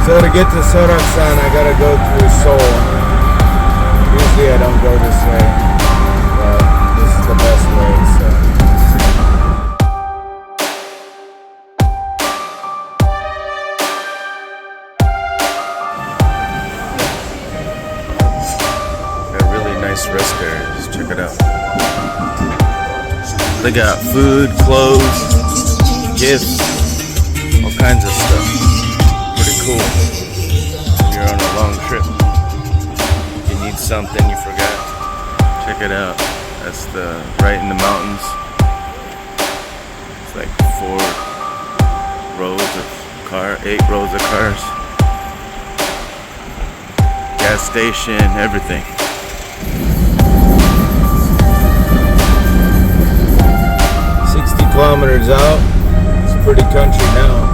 So to get to Seoraksan, I gotta go through Seoul. Usually I don't go this way, but this is the best way, so. Got a really nice rest area, just check it out. They got food, clothes, gifts, all kinds of stuff. Pretty cool. When you're on a long trip, you need something you forgot. Check it out. That's the right in the mountains. It's like 8 rows of cars. Gas station, everything. 60 kilometers out. It's pretty country now.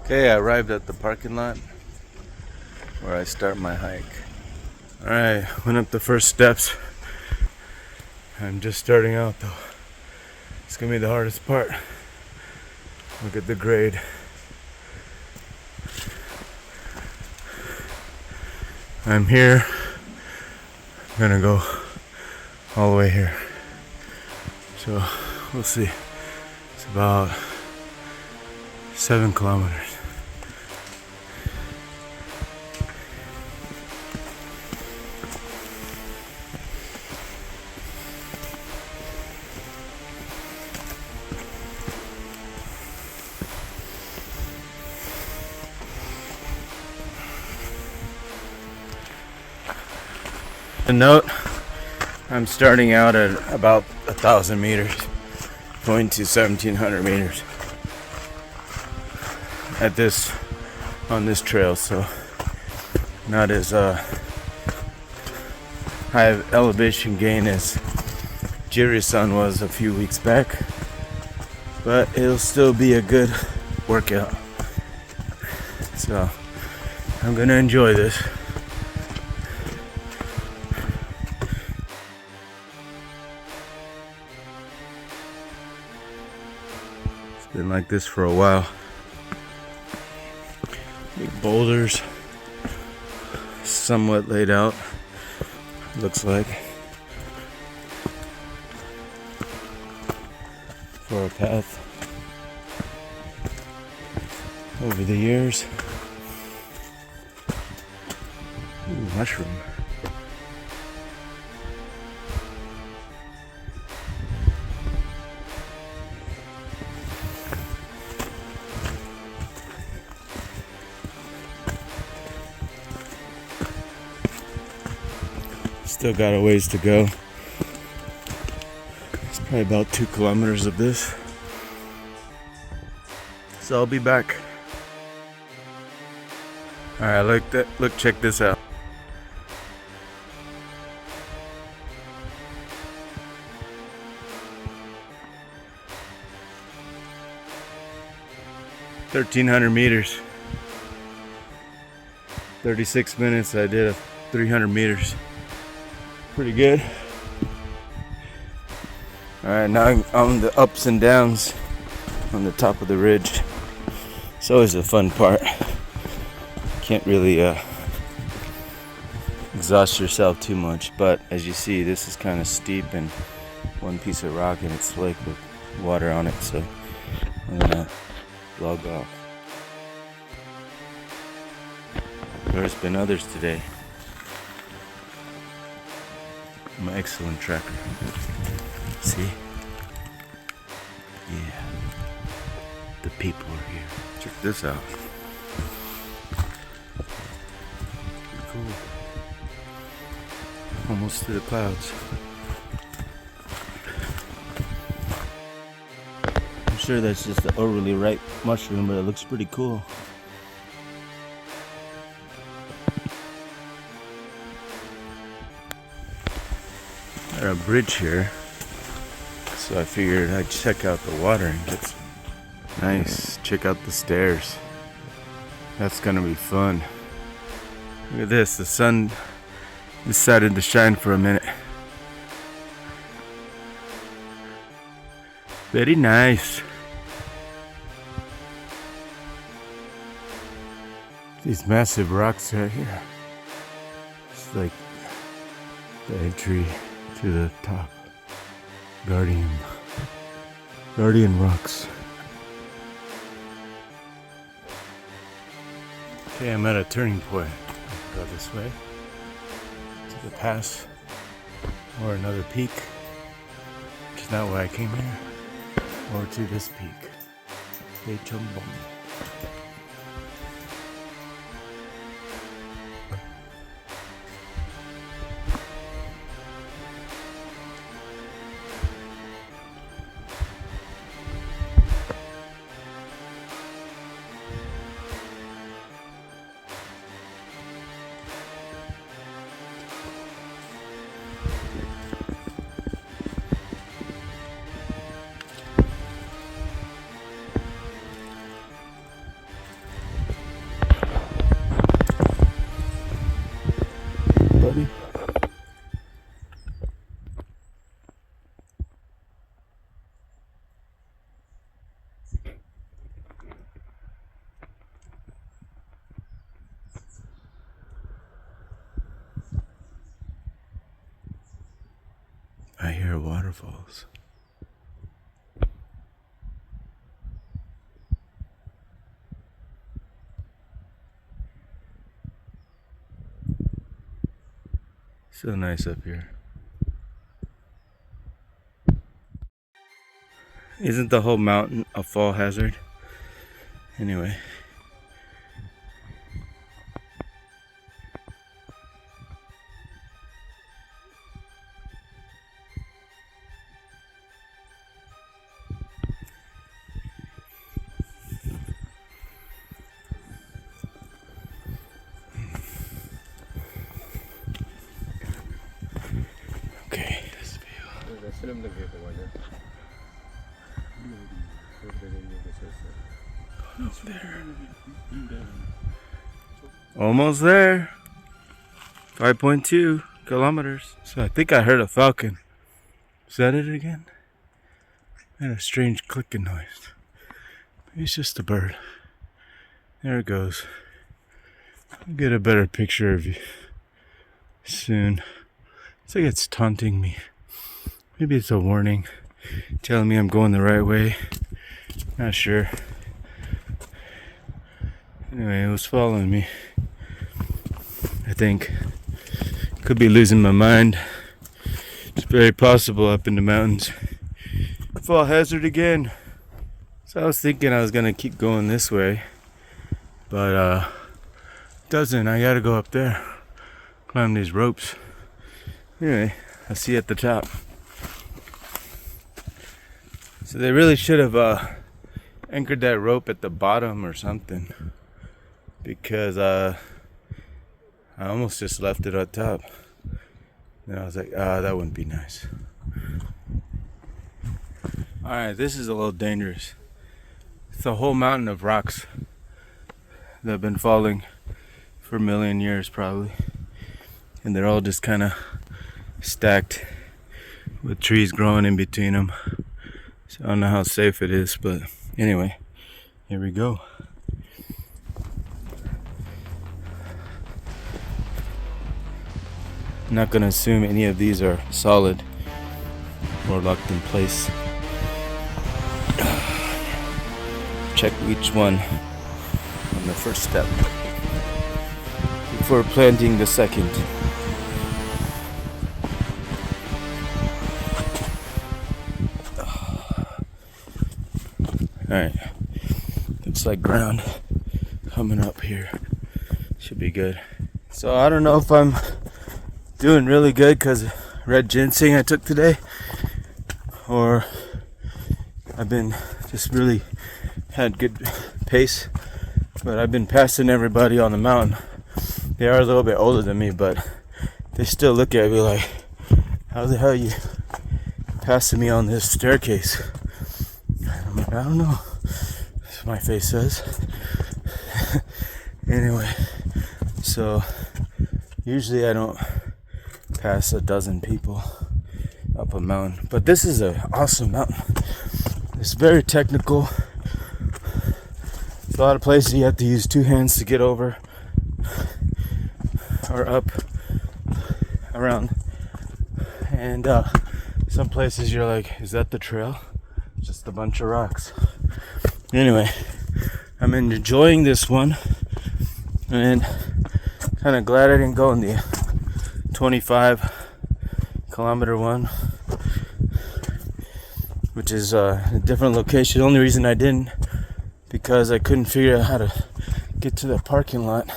Okay, I arrived at the parking lot where I start my hike. Alright, went up the first steps. I'm just starting out though. It's gonna be the hardest part. Look at the grade. I'm here. I'm gonna go all the way here. So we'll see. It's about 7 kilometers. A note, I'm starting out at about 1,000 meters, going to 1,700 meters on this trail, so not as high of elevation gain as Jirisan was a few weeks back, but it'll still be a good workout. So I'm gonna enjoy this. It's been like this for a while. Big boulders, somewhat laid out, looks like, for a path over the years. Ooh, mushroom. Still got a ways to go. It's probably about 2 kilometers of this. So I'll be back. Alright, look, check this out. "1,300 meters. 36 minutes. I did 300 meters. Pretty good. Alright, now I'm on the ups and downs on the top of the ridge. It's always a fun part. Can't really exhaust yourself too much, but as you see, this is kind of steep and one piece of rock and it's slick with water on it, so I'm gonna log off. There's been others today. I'm an excellent tracker. See? Yeah. The people are here. Check this out. Pretty cool. Almost to the clouds. I'm sure that's just an overly ripe mushroom, but it looks pretty cool. A bridge here, so I figured I'd check out the water and get some nice. Check out the stairs. That's gonna be fun. Look at this, the sun decided to shine for a minute. Very nice. These massive rocks right here. It's like the entry to the top. Guardian rocks. Okay, I'm at a turning point. I'll go this way to the pass or another peak, which is not why I came here, or to this peak, Daecheongbong. Buddy. I hear waterfalls. So nice up here. Isn't the whole mountain a fall hazard? Anyway. Over there. Almost there. 5.2 kilometers. So I think I heard a falcon. Is that it again? I had a strange clicking noise. Maybe it's just a bird. There it goes. I'll get a better picture of you soon. It's like it's taunting me. Maybe it's a warning, telling me I'm going the right way. Not sure. Anyway, it was following me. I think. Could be losing my mind. It's very possible up in the mountains. Fall hazard again. So I was thinking I was gonna keep going this way, but it doesn't. I gotta go up there, climb these ropes. Anyway, I'll see you at the top. So they really should have anchored that rope at the bottom or something, because I almost just left it up top. And I was like, that wouldn't be nice. Alright, this is a little dangerous. It's a whole mountain of rocks that have been falling for a million years probably. And they're all just kind of stacked with trees growing in between them. So I don't know how safe it is, but anyway, here we go. I'm not gonna assume any of these are solid or locked in place. Check each one on the first step before planting the second. Alright, looks like ground coming up here. Should be good. So I don't know if I'm doing really good because of red ginseng I took today, or I've been just really had good pace, but I've been passing everybody on the mountain. They are a little bit older than me, but they still look at me like, how the hell are you passing me on this staircase? I'm like, I don't know. That's what my face says. Anyway, so usually I don't pass a dozen people up a mountain, but this is an awesome mountain. It's very technical. There's a lot of places you have to use two hands to get over. or up around, and some places you're like, is that the trail? Just a bunch of rocks. Anyway, I'm enjoying this one, and kind of glad I didn't go in the 25-kilometer one, which is a different location. The only reason I didn't, because I couldn't figure out how to get to the parking lot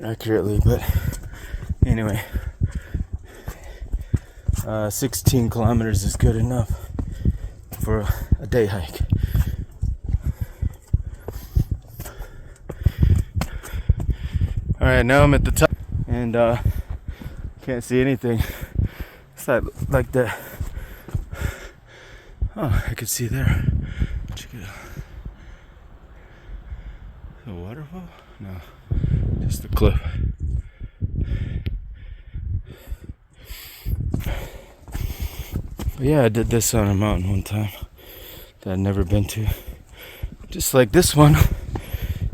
accurately. But anyway, 16 kilometers is good enough for a day hike. Alright, now I'm at the top, and can't see anything. It's like that. Oh, I could see there. Check it out. A waterfall? No, just a cliff. But yeah, I did this on a mountain one time that I'd never been to. Just like this one.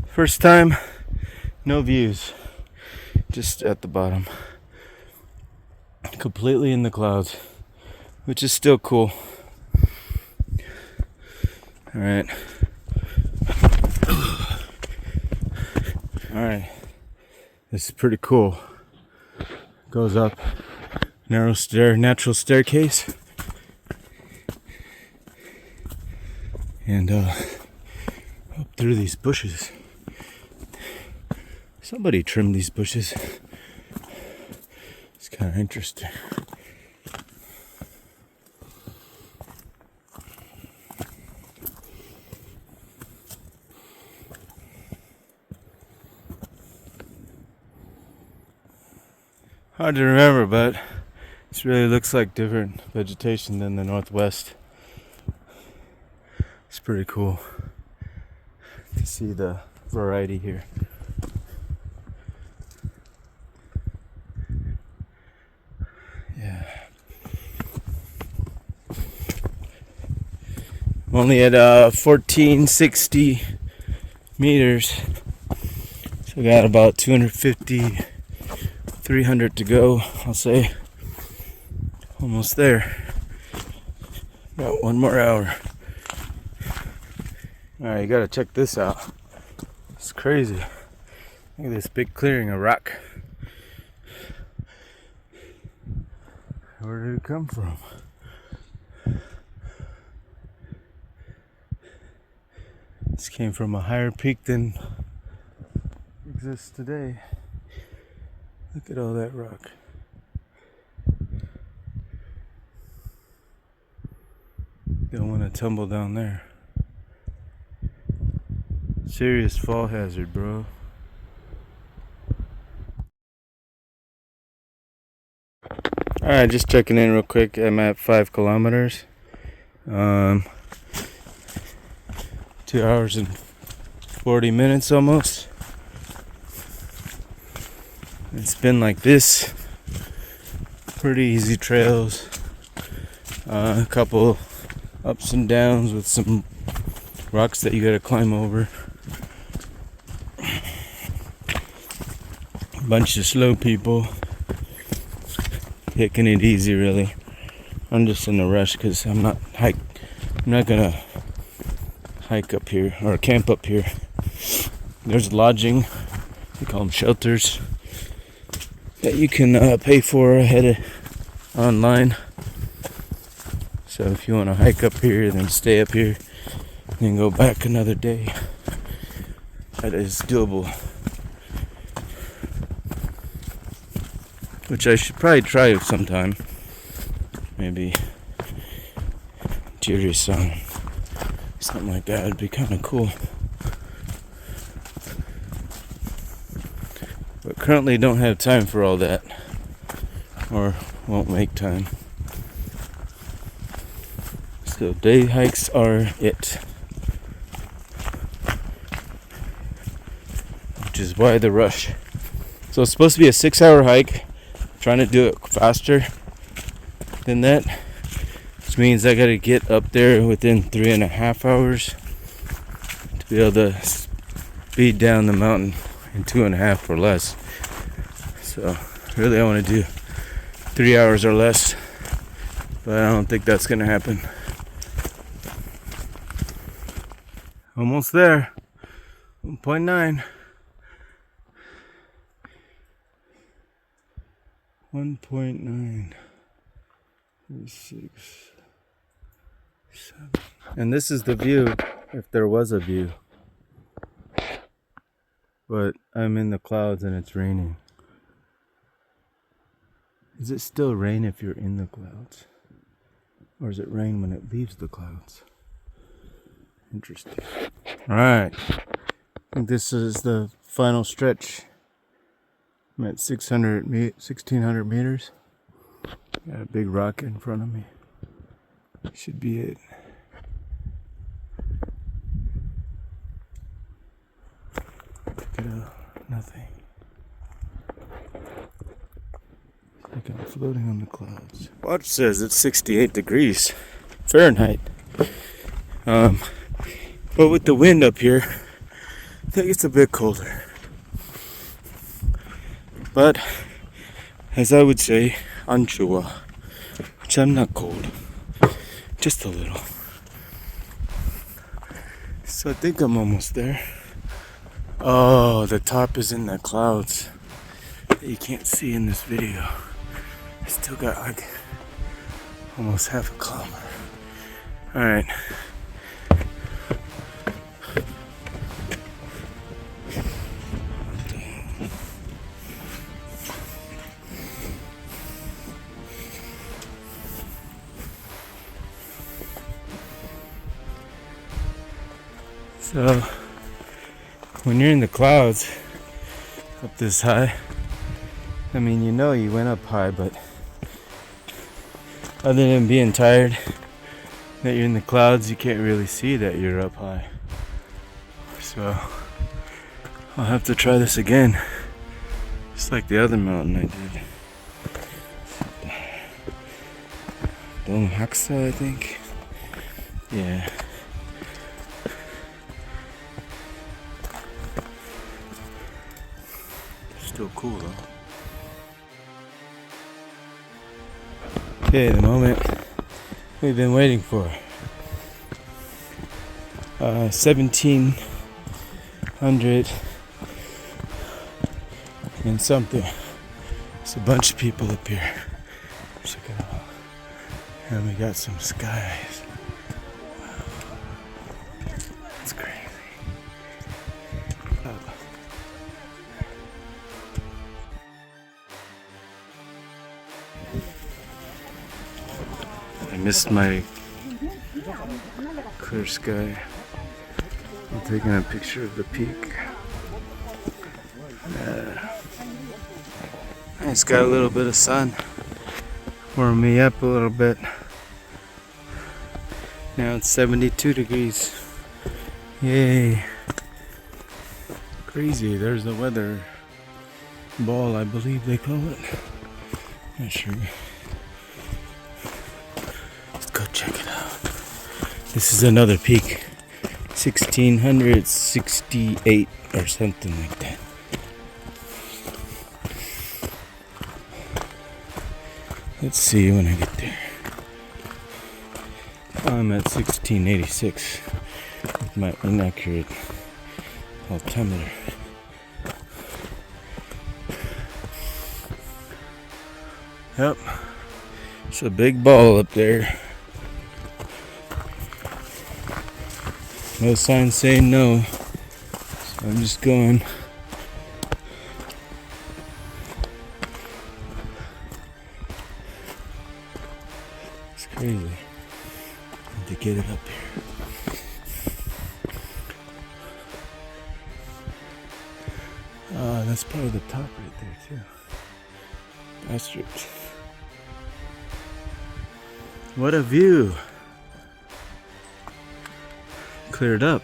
First time, no views. Just at the bottom. Completely in the clouds, which is still cool. Alright. Alright. This is pretty cool. Goes up natural staircase. And up through these bushes. Somebody trimmed these bushes. It's kind of interesting. Hard to remember, but this really looks like different vegetation than the northwest. It's pretty cool to see the variety here. Yeah. I'm only at 1460 meters. So I got about 250, 300 to go, I'll say. Almost there. Got one more hour. Alright, you gotta check this out. It's crazy. Look at this big clearing of rock. Where did it come from? This came from a higher peak than exists today. Look at all that rock. Don't want to tumble down there. Serious fall hazard, bro. Alright, just checking in real quick. I'm at 5 kilometers. 2 hours and 40 minutes almost. It's been like this. Pretty easy trails. A couple ups and downs with some rocks that you gotta climb over. A bunch of slow people. Taking it easy, really. I'm just in a rush because I'm not gonna hike up here or camp up here. There's lodging, we call them shelters, that you can pay for online. So if you want to hike up here, then stay up here, then go back another day. That is doable. Which I should probably try sometime. Maybe Jirisan, something like that would be kind of cool. But currently don't have time for all that, or won't make time. So day hikes are it, which is why the rush. So it's supposed to be a 6-hour hike. Trying to do it faster than that, which means I gotta get up there within 3.5 hours to be able to speed down the mountain in 2.5 or less. So really I want to do 3 hours or less, but I don't think that's gonna happen. Almost there. 1.9. 1.9. 6, 7. And this is the view, if there was a view. But I'm in the clouds and it's raining. Is it still rain if you're in the clouds? Or is it rain when it leaves the clouds? Interesting. Alright. I think this is the final stretch. I'm at 1,600 meters. Got a big rock in front of me. Should be it. Look at nothing. It's like I'm floating on the clouds. Watch says it's 68 degrees Fahrenheit. But with the wind up here, I think it's a bit colder. But as I would say, 안 추워. Which I'm not cold. Just a little. So I think I'm almost there. Oh, the top is in the clouds that you can't see in this video. I still got like almost half a kilometer. Alright. So, when you're in the clouds up this high, I mean, you know you went up high, but other than being tired that you're in the clouds, you can't really see that you're up high. So, I'll have to try this again, just like the other mountain I did. Donghaksa, I think. Yeah. Still cool though. Okay, the moment we've been waiting for. 1,700 and something. There's a bunch of people up here. Check it out. And we got some skies. Wow. That's crazy. I missed my clear sky. I'm taking a picture of the peak. It's got a little bit of sun. Warm me up a little bit. Now it's 72 degrees. Yay. Crazy. There's the weather ball, I believe they call it. Not sure. Go check it out. This is another peak. 1,668 or something like that. Let's see when I get there. I'm at 1,686 with my inaccurate altimeter. Yep. It's a big ball up there. No sign saying no, so I'm just going. It's crazy. Need to get it up here. That's probably the top right there too. Bastards. What a view. Cleared up.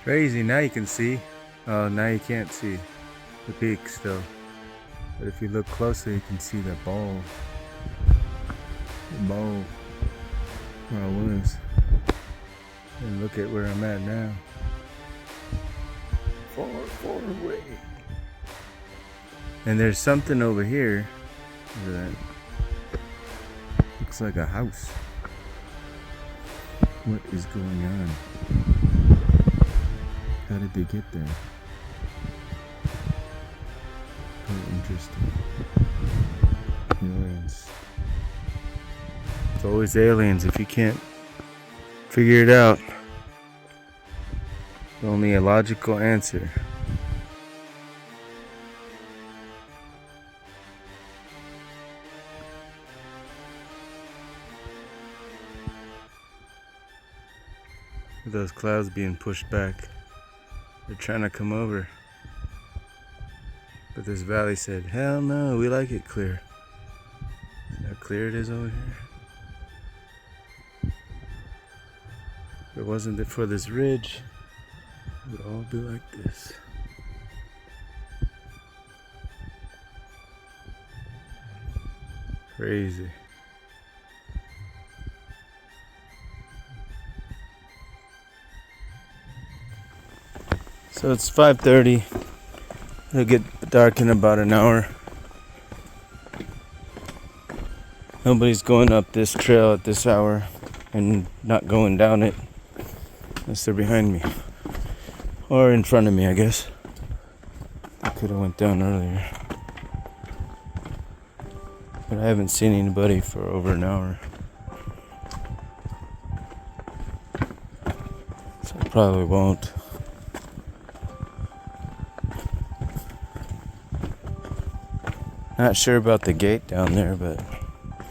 Crazy, now you can see. Oh, now you can't see the peak still. But if you look closer, you can see the ball. The ball where I was. And look at where I'm at now. Far, far away. And there's something over here that looks like a house. What is going on? How did they get there? Oh, interesting. Aliens. It's always aliens if you can't figure it out. Only a logical answer. Those clouds being pushed back. They're trying to come over. But this valley said, hell no, we like it clear. See how clear it is over here? If it wasn't for this ridge, it would all be like this. Crazy. So it's 5:30. It'll get dark in about an hour. Nobody's going up this trail at this hour and not going down it unless they're behind me or in front of me, I guess. I could have went down earlier, but I haven't seen anybody for over an hour, so I probably won't. Not sure about the gate down there, but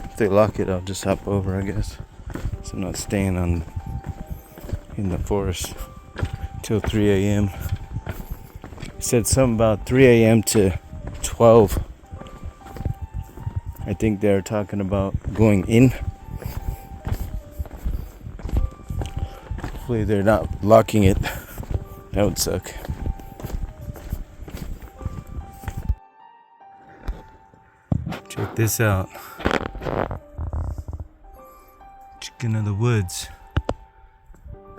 if they lock it, I'll just hop over, I guess. So I'm not staying in the forest till 3 a.m. He said something about 3 a.m. to 12. I think they're talking about going in. Hopefully they're not locking it. That would suck. Check this out. Chicken of the woods.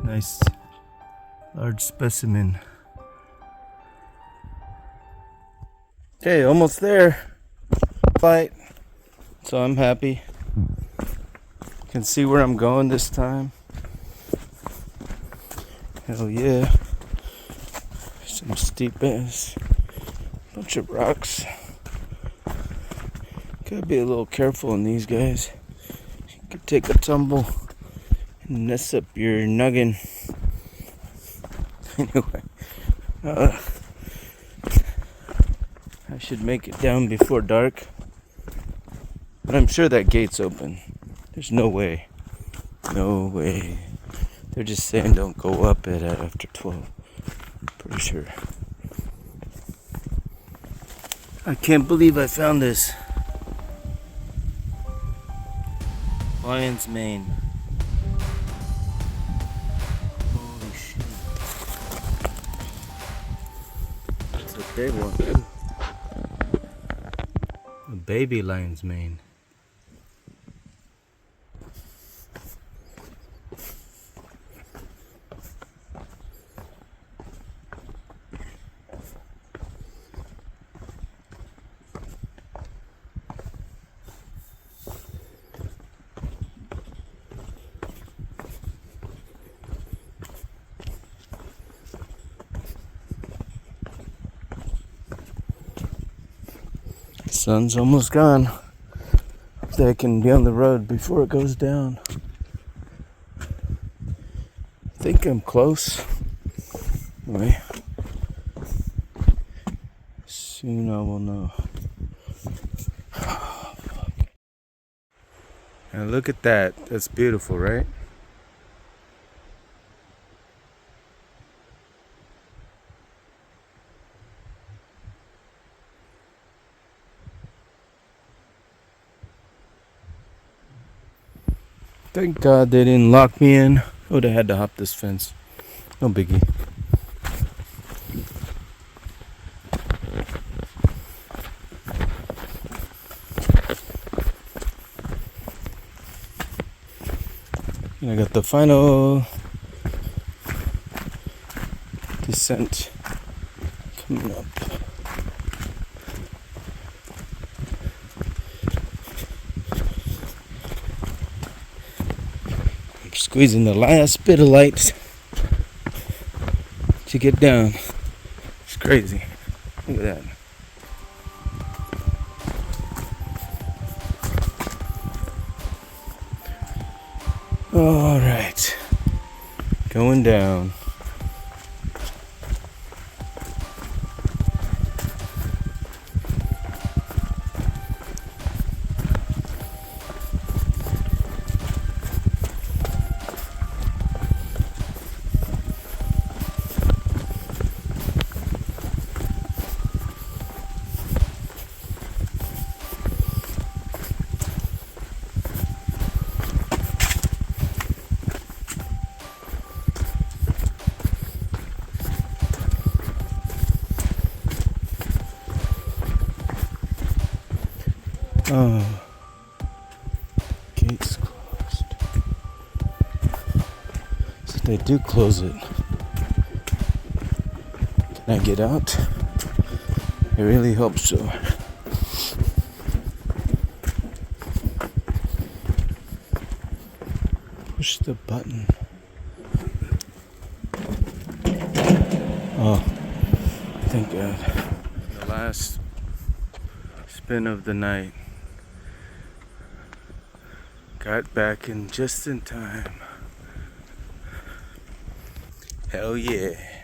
Nice large specimen. Okay, almost there. Fight. So I'm happy. Can see where I'm going this time. Hell yeah. Some steep ass. Bunch of rocks. Gotta be a little careful in these guys. You could take a tumble and mess up your noggin. Anyway, I should make it down before dark. But I'm sure that gate's open. There's no way. No way. They're just saying don't go up it after 12. Pretty sure. I can't believe I found this. Lion's mane. Holy shit. That's what they want. A baby lion's mane. Sun's almost gone. So I can be on the road before it goes down. I think I'm close. Anyway, soon I will know. Now look at that. That's beautiful, right? Thank God they didn't lock me in. I would have had to hop this fence. No biggie. And I got the final descent coming up. I'm squeezing the last bit of light to get down. It's crazy. Look at that. All right, going down. Oh, gate's closed. So they do close it. Can I get out? I really hope so. Push the button. Oh, thank God. The last spin of the night. Got back in just in time. Hell yeah.